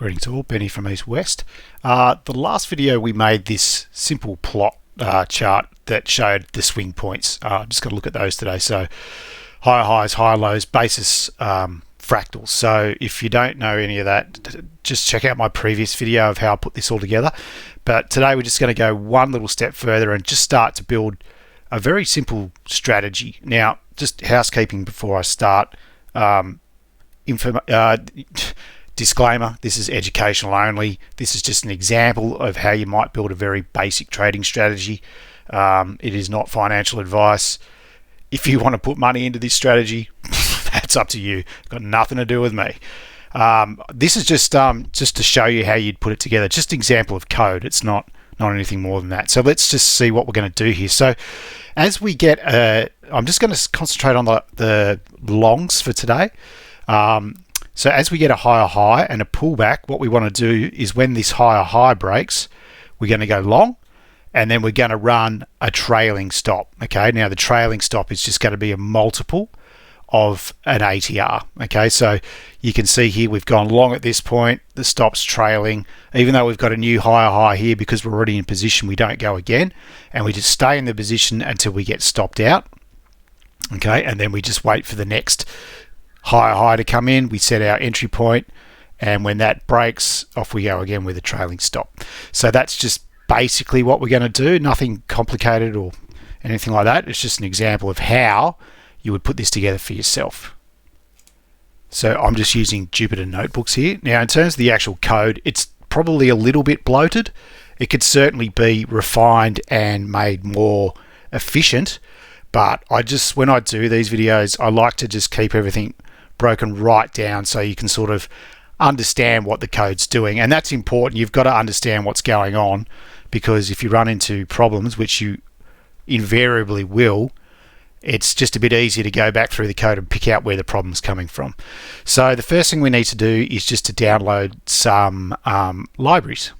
Greetings all, Benny from East West. The last video we made this simple plot chart that showed the swing points. Just got to look at those today. So higher highs, higher lows, basis fractals. So if you don't know any of that, just check out my previous video of how I put this all together. But today we're just going to go one little step further and just start to build a very simple strategy. Now, just housekeeping before I start. Disclaimer, this is educational only. This is just an example of how you might build a very basic trading strategy. It is not financial advice. If you want to put money into this strategy, that's up to you. Got nothing to do with me. This is just to show you how you'd put it together. Just an example of code. It's not anything more than that. So let's just see what we're going to do here. So as we get, I'm just going to concentrate on the longs for today. So as we get a higher high and a pullback, what we want to do is when this higher high breaks, we're going to go long, and then we're going to run a trailing stop. Okay, now the trailing stop is just going to be a multiple of an ATR. Okay, so you can see here we've gone long at this point, the stop's trailing. Even though we've got a new higher high here, because we're already in position, we don't go again, and we just stay in the position until we get stopped out. Okay, and then we just wait for the next higher high to come in. We set our entry point, and when that breaks, off we go again with a trailing stop. So that's just basically what we're going to do. Nothing complicated or anything like that. It's just an example of how you would put this together for yourself. So I'm just using Jupyter Notebooks here. Now, in terms of the actual code, it's probably a little bit bloated. It could certainly be refined and made more efficient, but when I do these videos, I like to just keep everything broken right down so you can sort of understand what the code's doing. And that's important. You've got to understand what's going on, because if you run into problems, which you invariably will, it's just a bit easier to go back through the code and pick out where the problem's coming from. So the first thing we need to do is just to download some libraries.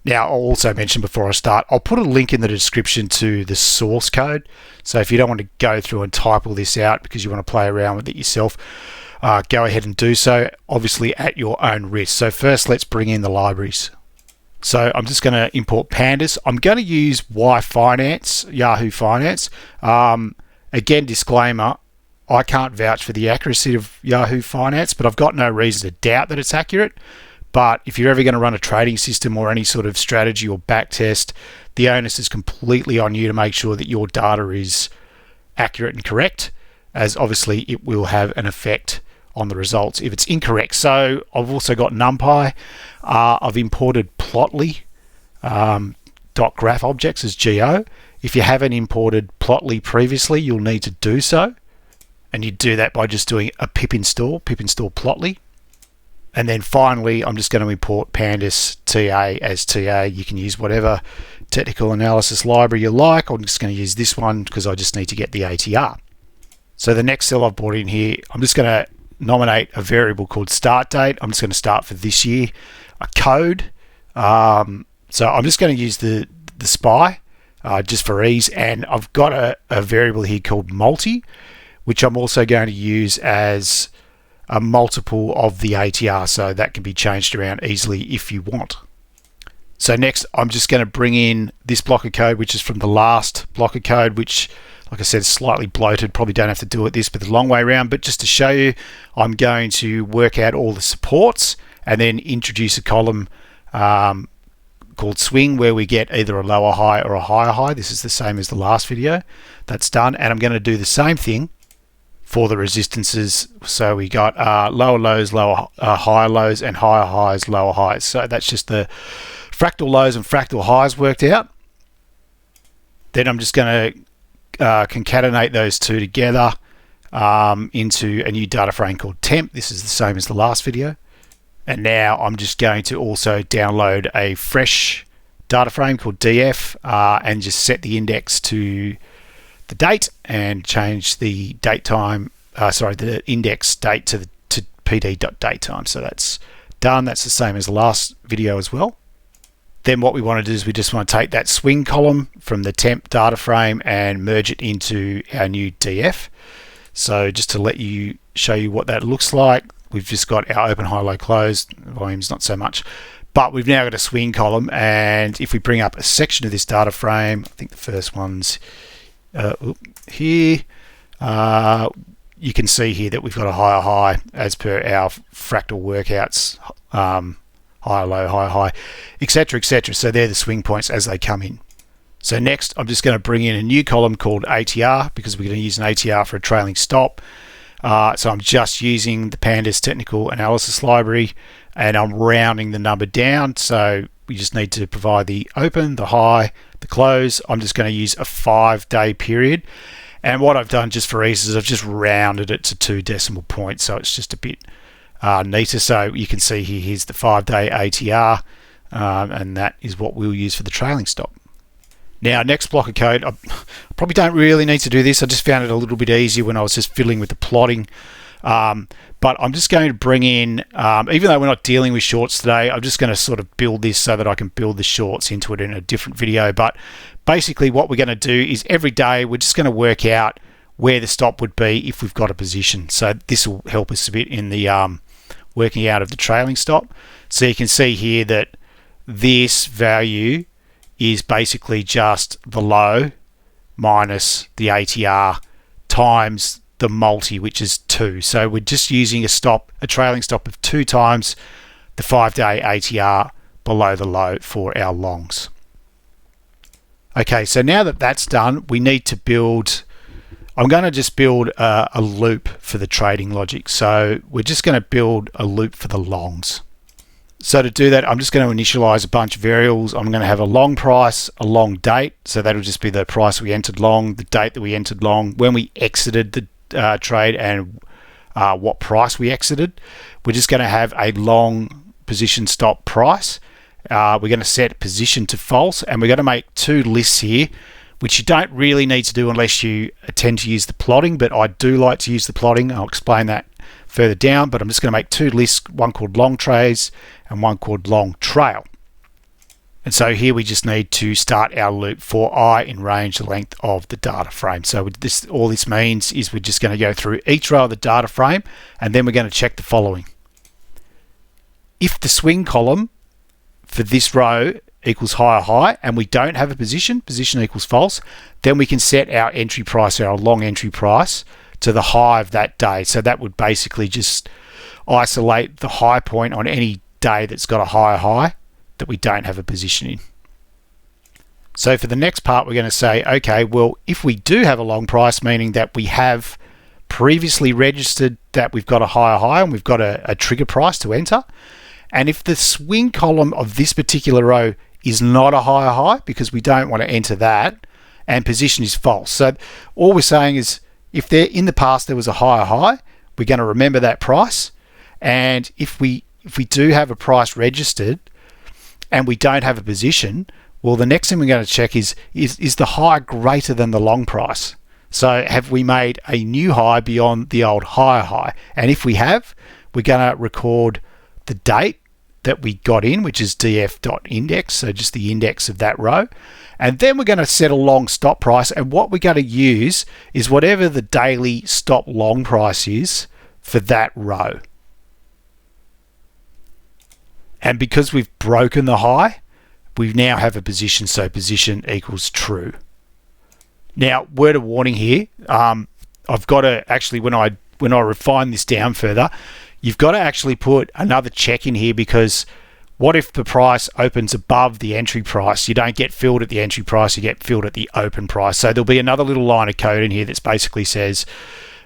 Now, I'll also mention before I start, I'll put a link in the description to the source code. So if you don't want to go through and type all this out because you want to play around with it yourself, go ahead and do so, obviously at your own risk. So first, let's bring in the libraries. So I'm just going to import Pandas. I'm going to use Yfinance, Yahoo Finance. Again, disclaimer, I can't vouch for the accuracy of Yahoo Finance, but I've got no reason to doubt that it's accurate. But if you're ever going to run a trading system or any sort of strategy or back test, the onus is completely on you to make sure that your data is accurate and correct, as obviously it will have an effect on the results if it's incorrect. So I've also got NumPy. I've imported Plotly, .graph objects as GO. If you haven't imported Plotly previously, you'll need to do so. And you do that by just doing a pip install Plotly. And then finally, I'm just going to import Pandas TA as TA. You can use whatever technical analysis library you like. I'm just going to use this one because I just need to get the ATR. So the next cell I've brought in here, I'm just going to nominate a variable called start date. I'm just going to start for this year. A code. So I'm just going to use the SPY just for ease. And I've got a variable here called multi, which I'm also going to use as a multiple of the ATR, so that can be changed around easily if you want. So next, I'm just going to bring in this block of code, which is from the last block of code, which, like I said, is slightly bloated. Probably don't have to do it this, but the long way around. But just to show you, I'm going to work out all the supports and then introduce a column called swing, where we get either a lower high or a higher high. This is the same as the last video. That's done. And I'm going to do the same thing for the resistances. So we got lower lows, higher lows, and higher highs, lower highs. So that's just the fractal lows and fractal highs worked out. Then I'm just going to concatenate those two together into a new data frame called temp. This is the same as the last video. And now I'm just going to also download a fresh data frame called DF and just set the index to the date and change the the index date to pd.datetime. So that's done. That's the same as the last video as well. Then what we want to do is we just want to take that swing column from the temp data frame and merge it into our new DF. So just to show you what that looks like, we've just got our open, high, low, close. Volume's not so much. But we've now got a swing column, and if we bring up a section of this data frame, I think the first one's here, you can see here that we've got a higher high as per our fractal workouts, high, low, high, etc., etc. So they're the swing points as they come in. So next, I'm just going to bring in a new column called ATR, because we're going to use an ATR for a trailing stop. So I'm just using the Pandas technical analysis library, and I'm rounding the number down. So we just need to provide the open, the high, the close. I'm just going to use a 5-day period. And what I've done just for ease is I've just rounded it to 2 decimal points. So it's just a bit neater. So you can see here, here's the 5-day ATR, and that is what we'll use for the trailing stop. Now, next block of code, I probably don't really need to do this. I just found it a little bit easier when I was just fiddling with the plotting. But I'm just going to bring in, even though we're not dealing with shorts today, I'm just going to sort of build this so that I can build the shorts into it in a different video. But basically what we're going to do is every day we're just going to work out where the stop would be if we've got a position. So this will help us a bit in the working out of the trailing stop. So you can see here that this value is basically just the low minus the ATR times the multi, which is 2. So we're just using a trailing stop of 2 times the 5-day ATR below the low for our longs. Okay, so now that that's done, we need to build, I'm going to just build a loop for the trading logic. So we're just going to build a loop for the longs. So to do that, I'm just going to initialize a bunch of variables. I'm going to have a long price, a long date. So that'll just be the price we entered long, the date that we entered long, when we exited the trade, and what price we exited. We're just going to have a long position stop price. We're going to set position to false, and we're going to make 2 lists here, which you don't really need to do unless you tend to use the plotting, but I do like to use the plotting. I'll explain that further down, but I'm just going to make 2 lists, one called long trays and one called long trail. And so here we just need to start our loop for I in range the length of the data frame. So all this means is we're just going to go through each row of the data frame, and then we're going to check the following. If the swing column for this row equals higher high and we don't have a position equals false, then we can set our entry price, our long entry price, to the high of that day. So that would basically just isolate the high point on any day that's got a higher high that we don't have a position in. So for the next part, we're going to say, okay, well, if we do have a long price, meaning that we have previously registered that we've got a higher high and we've got a trigger price to enter, and if the swing column of this particular row is not a higher high, because we don't want to enter that, and position is false. So all we're saying is, if there in the past there was a higher high, we're going to remember that price. And if we do have a price registered and we don't have a position, well, the next thing we're going to check is the high greater than the long price? So have we made a new high beyond the old higher high? And if we have, we're going to record the date that we got in, which is df.index, so just the index of that row. And then we're going to set a long stop price, and what we're going to use is whatever the daily stop long price is for that row. And because we've broken the high, we now have a position, so position equals true. Now, word of warning here, I've got to actually, when I refine this down further, you've got to actually put another check in here, because what if the price opens above the entry price? You don't get filled at the entry price, you get filled at the open price. So there'll be another little line of code in here that basically says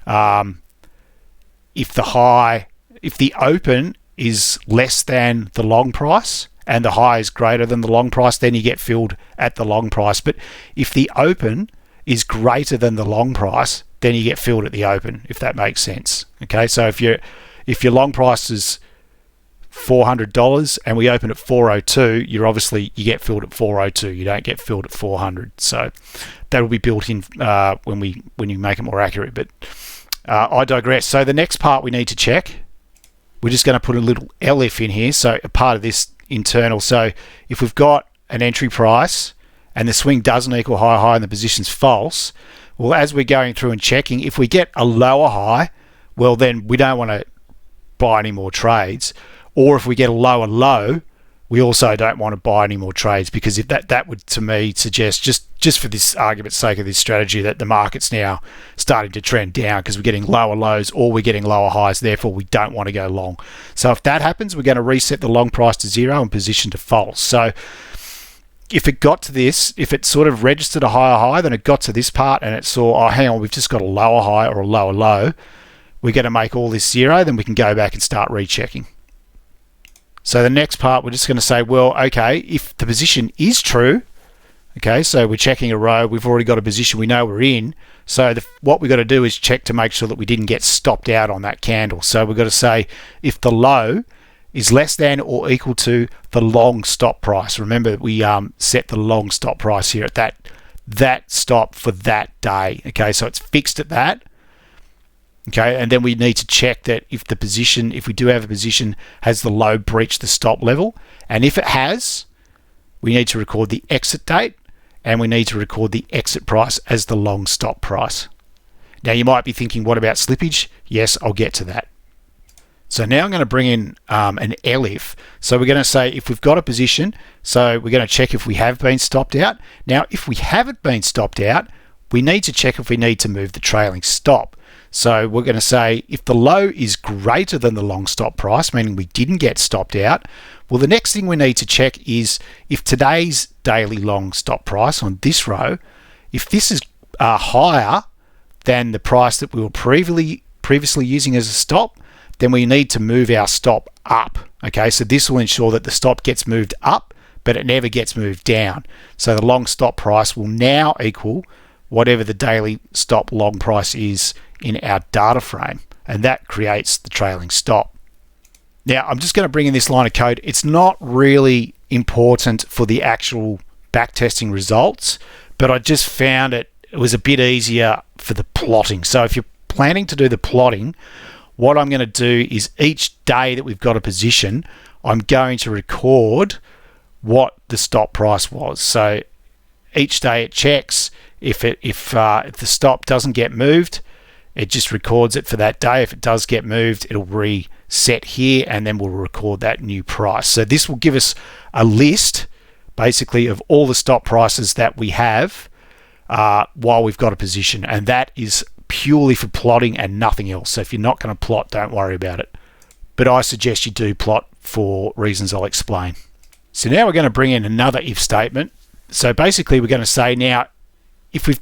if the open is less than the long price and the high is greater than the long price, then you get filled at the long price. But if the open is greater than the long price, then you get filled at the open, if that makes sense. Okay, so if your long price is $400 and we open at $402, you get filled at $402. You don't get filled at $400. So that will be built in when you make it more accurate. But I digress. So the next part we need to check, we're just going to put a little elif in here. So a part of this internal. So if we've got an entry price and the swing doesn't equal high and the position's false, well, as we're going through and checking, if we get a lower high, well, then we don't want to buy any more trades. Or if we get a lower low, we also don't want to buy any more trades, because if that would, to me, suggest, just for this argument's sake of this strategy, that the market's now starting to trend down because we're getting lower lows or we're getting lower highs. Therefore, we don't want to go long. So if that happens, we're going to reset the long price to zero and position to false. So if it got to this, if it sort of registered a higher high, then it got to this part and it saw, oh, hang on, we've just got a lower high or a lower low, we're going to make all this zero, then we can go back and start rechecking. So the next part, we're just going to say, well, okay, if the position is true, okay, so we're checking a row, we've already got a position we know we're in, so what we've got to do is check to make sure that we didn't get stopped out on that candle. So we've got to say, if the low is less than or equal to the long stop price. Remember, we set the long stop price here at that stop for that day. Okay, so it's fixed at that. Okay, and then we need to check that if we do have a position, has the low breached the stop level, and if it has, we need to record the exit date and we need to record the exit price as the long stop price. Now you might be thinking, what about slippage? Yes, I'll get to that. So now I'm going to bring in an ELIF. So we're going to say if we've got a position, so we're going to check if we have been stopped out. Now, if we haven't been stopped out, we need to check if we need to move the trailing stop. So we're going to say if the low is greater than the long stop price, meaning we didn't get stopped out, well, the next thing we need to check is if today's daily long stop price on this row, if this is higher than the price that we were previously using as a stop, then we need to move our stop up. Okay, so this will ensure that the stop gets moved up, but it never gets moved down. So the long stop price will now equal whatever the daily stop long price is in our data frame, and that creates the trailing stop. Now, I'm just going to bring in this line of code. It's not really important for the actual backtesting results, but I just found it was a bit easier for the plotting. So if you're planning to do the plotting, what I'm going to do is each day that we've got a position, I'm going to record what the stop price was. So each day it checks. If the stop doesn't get moved, it just records it for that day. If it does get moved, it'll reset here, and then we'll record that new price. So this will give us a list, basically, of all the stop prices that we have while we've got a position, and that is purely for plotting and nothing else. So if you're not going to plot, don't worry about it. But I suggest you do plot for reasons I'll explain. So now we're going to bring in another if statement. So basically, we're going to say now, if we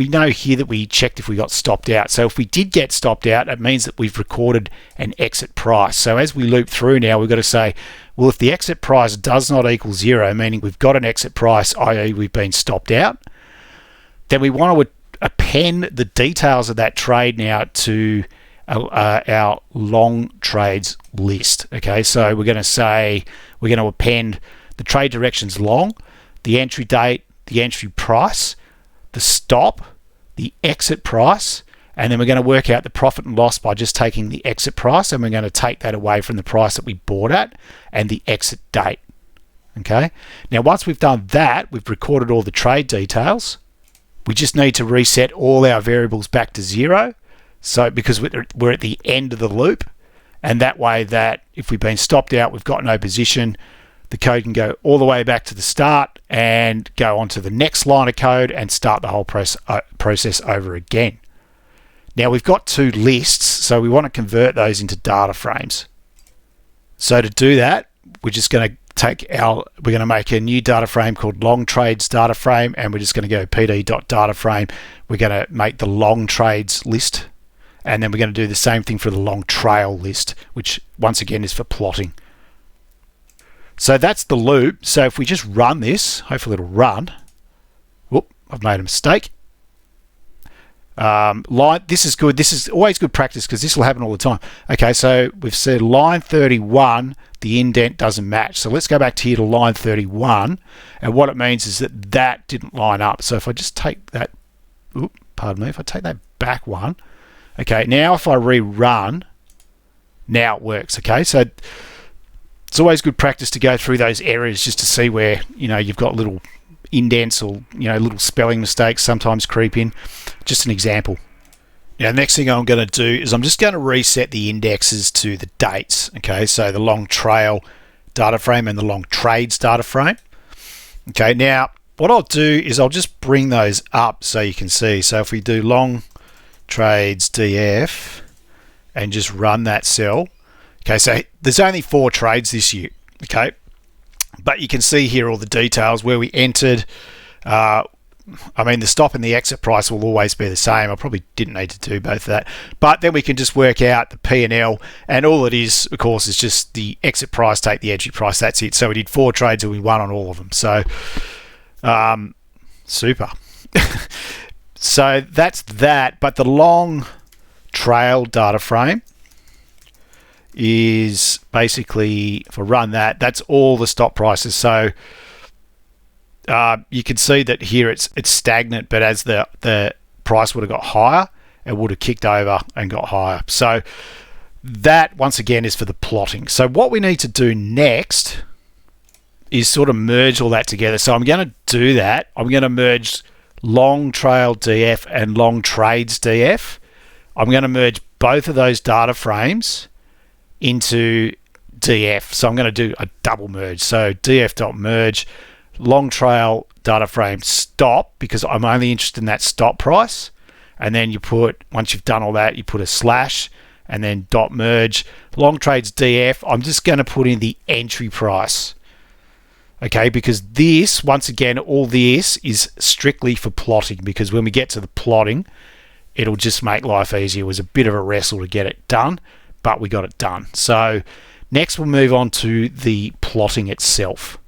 know here that we checked if we got stopped out. So if we did get stopped out, it means that we've recorded an exit price. So as we loop through now, we've got to say, well, if the exit price does not equal zero, meaning we've got an exit price, i.e. we've been stopped out, then we want to append the details of that trade now to our long trades list. Okay, so we're going to say, we're going to append the trade directions long, the entry date, the entry price, the stop, the exit price, and then we're going to work out the profit and loss by just taking the exit price, and we're going to take that away from the price that we bought at and the exit date. Okay, now once we've done that, we've recorded all the trade details. We just need to reset all our variables back to zero, so because we're at the end of the loop, and that way that if we've been stopped out, we've got no position, the code can go all the way back to the start and go on to the next line of code and start the whole process over again. Now we've got two lists, so we want to convert those into data frames. So to do that, we're just going to make a new data frame called long trades data frame, and we're just going to go pd.dataframe. We're going to make the long trades list, and then we're going to do the same thing for the long trail list, which once again is for plotting. So that's the loop. So if we just run this, hopefully it'll run. Whoop, I've made a mistake. This is good. This is always good practice because this will happen all the time. Okay, so we've said line 31, the indent doesn't match. So let's go back to here to line 31. And what it means is that didn't line up. So if I just take that, if I take that back one. Okay, now if I rerun, now it works. Okay, so it's always good practice to go through those areas just to see where, you've got little indents or, little spelling mistakes sometimes creep in. Just an example. Now, next thing I'm going to do is I'm just going to reset the indexes to the dates. Okay, so the long trail data frame and the long trades data frame. Okay, now what I'll do is I'll just bring those up so you can see. So if we do long trades DF and just run that cell. Okay, so there's only 4 trades this year. Okay, but you can see here all the details where we entered. I mean, the stop and the exit price will always be the same. I probably didn't need to do both of that. But then we can just work out the P&L. And all it is, of course, is just the exit price, take the entry price. That's it. So we did 4 trades and we won on all of them. So, super. So that's that. But the long trail data frame is basically, if I run that, that's all the stop prices. So you can see that here it's stagnant, but as the price would have got higher, it would have kicked over and got higher. So that, once again, is for the plotting. So what we need to do next is sort of merge all that together. So I'm going to do that. I'm going to merge long trail DF and long trades DF. I'm going to merge both of those data frames into DF. So I'm going to do a double merge. So df.merge long trail data frame stop, because I'm only interested in that stop price. And then you put, once you've done all that, you put a slash and then dot merge long trades DF. I'm just going to put in the entry price. Okay, because this, once again, all this is strictly for plotting, because when we get to the plotting, it'll just make life easier. It was a bit of a wrestle to get it done, but we got it done. So next we'll move on to the plotting itself.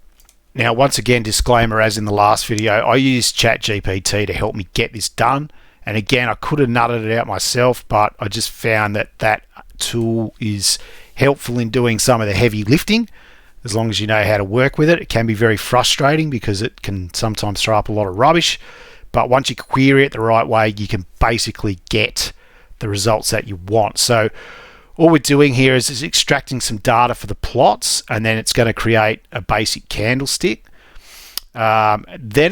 Now, once again, disclaimer, as in the last video, I used ChatGPT to help me get this done. And again, I could have nutted it out myself, but I just found that that tool is helpful in doing some of the heavy lifting. As long as you know how to work with it. It can be very frustrating because it can sometimes throw up a lot of rubbish. But once you query it the right way, you can basically get the results that you want. So all we're doing here is extracting some data for the plots, and then it's going to create a basic candlestick. Then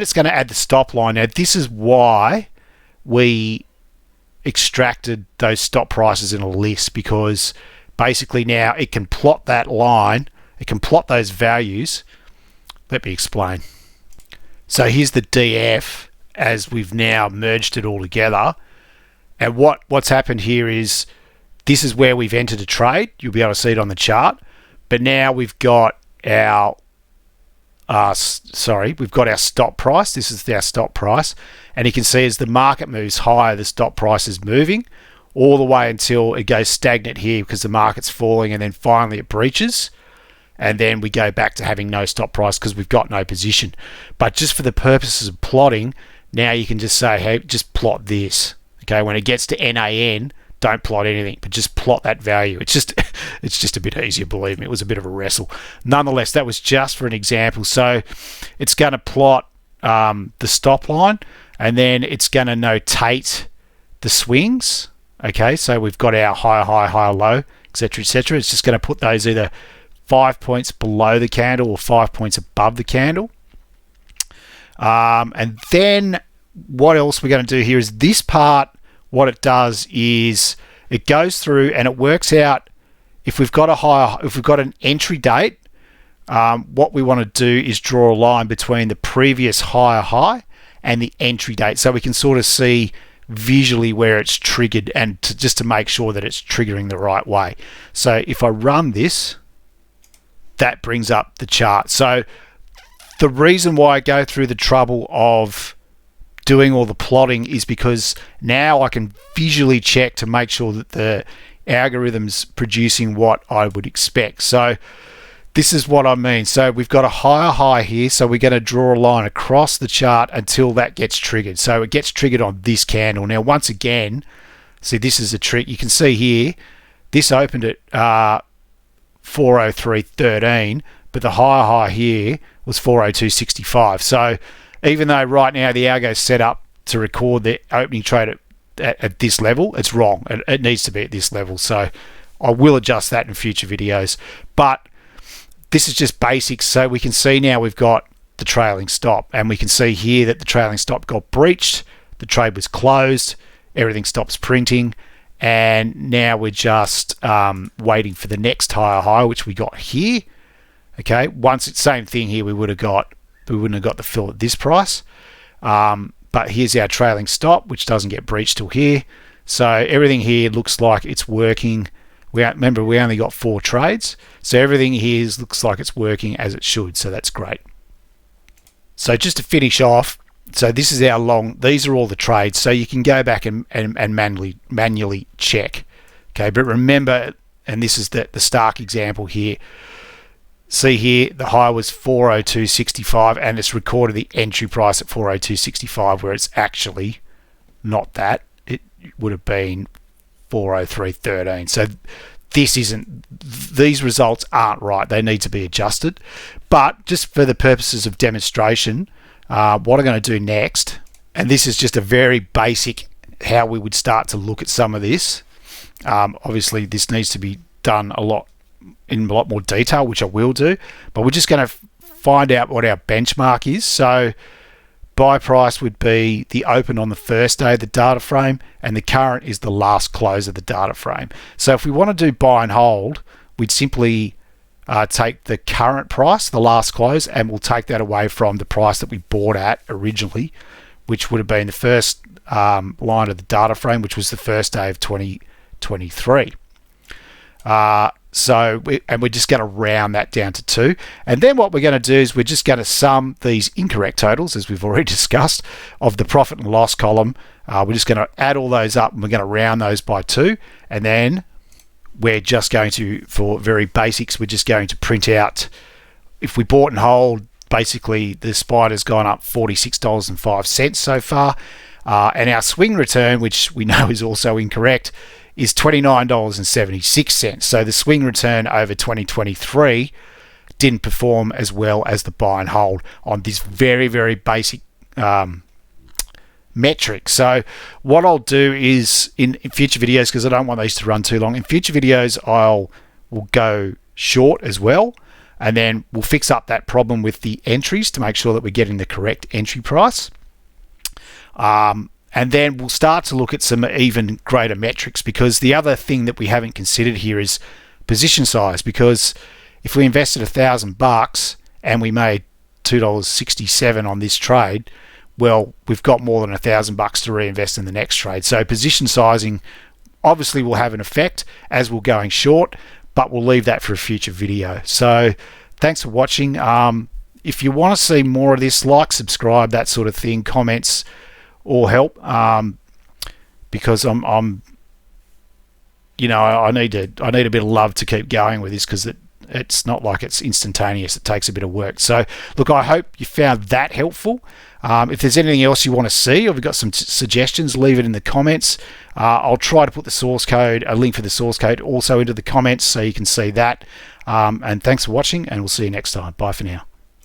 it's going to add the stop line. Now, this is why we extracted those stop prices in a list, because basically now it can plot that line, it can plot those values. Let me explain. So here's the DF as we've now merged it all together. And what's happened here is, this is where we've entered a trade. You'll be able to see it on the chart. But now we've got our we've got our stop price. This is our stop price. And you can see as the market moves higher, the stop price is moving all the way until it goes stagnant here because the market's falling, and then finally it breaches. And then we go back to having no stop price because we've got no position. But just for the purposes of plotting, now you can just say, hey, just plot this. Okay, when it gets to NAN, don't plot anything, but just plot that value. It's just a bit easier, believe me. It was a bit of a wrestle. Nonetheless, that was just for an example. So it's going to plot the stop line, and then it's going to notate the swings. Okay, so we've got our higher, high, higher, low, etc., etc. It's just going to put those either 5 points below the candle or 5 points above the candle. And then what else we're going to do here is this part. What it does is it goes through and it works out if we've got an entry date. What we want to do is draw a line between the previous higher high and the entry date, so we can sort of see visually where it's triggered, and just to make sure that it's triggering the right way. So if I run this, that brings up the chart. So the reason why I go through the trouble of doing all the plotting is because now I can visually check to make sure that the algorithm's producing what I would expect. So this is what I mean. So we've got a higher high here, so we're going to draw a line across the chart until that gets triggered. So it gets triggered on this candle. Now, once again, see, this is a trick. You can see here, this opened at 403.13, but the higher high here was 402.65. So even though right now the algo is set up to record the opening trade at this level, it's wrong. It needs to be at this level. So I will adjust that in future videos. But this is just basics. So we can see now we've got the trailing stop, and we can see here that the trailing stop got breached. The trade was closed. everything stops printing, and now we're just waiting for the next higher high, which we got here. Okay, once it's same thing here, we wouldn't have got the fill at this price. But here's our trailing stop, which doesn't get breached till here. So everything here looks like it's working. Remember, we only got 4 trades, so everything here looks like it's working as it should. So that's great. So just to finish off, so this is our long. These are all the trades. So you can go back and manually check. Okay, but remember, and this is the Stark example here. See here, the high was 402.65, and it's recorded the entry price at 402.65, where it's actually not that. It would have been 403.13. So these results aren't right. They need to be adjusted. But just for the purposes of demonstration, what I'm going to do next, and this is just a very basic how we would start to look at some of this. Obviously, this needs to be done in a lot more detail, which I will do, but we're just going to find out what our benchmark is. So buy price would be the open on the first day of the data frame, and the current is the last close of the data frame. So if we want to do buy and hold, we'd simply take the current price, the last close, and we'll take that away from the price that we bought at originally, which would have been the first line of the data frame, which was the first day of 2023. We're just going to round that down to 2. And then what we're going to do is we're just going to sum these incorrect totals, as we've already discussed, of the profit and loss column. We're just going to add all those up, and we're going to round those by 2. And then we're just going to, for very basics, we're just going to print out, if we bought and hold, basically the spider's gone up $46.05 so far. And our swing return, which we know is also incorrect, is $29.76. So the swing return over 2023 didn't perform as well as the buy and hold on this very, very basic metric. So what I'll do is in future videos, because I don't want these to run too long, in future videos we'll go short as well, and then we'll fix up that problem with the entries to make sure that we're getting the correct entry price. And then we'll start to look at some even greater metrics, because the other thing that we haven't considered here is position size. Because if we invested $1,000 and we made $2.67 on this trade, well, we've got more than $1,000 to reinvest in the next trade. So position sizing obviously will have an effect as we're going short, but we'll leave that for a future video. So thanks for watching. If you want to see more of this, like, subscribe, that sort of thing, comments all help, because I need a bit of love to keep going with this, because it's not like it's instantaneous. It takes a bit of work. So look, I hope you found that helpful. If there's anything else you want to see, or we've got some suggestions, leave it in the comments. I'll try to put the source code, a link for the source code, also into the comments so you can see that. And thanks for watching, and we'll see you next time. Bye for now.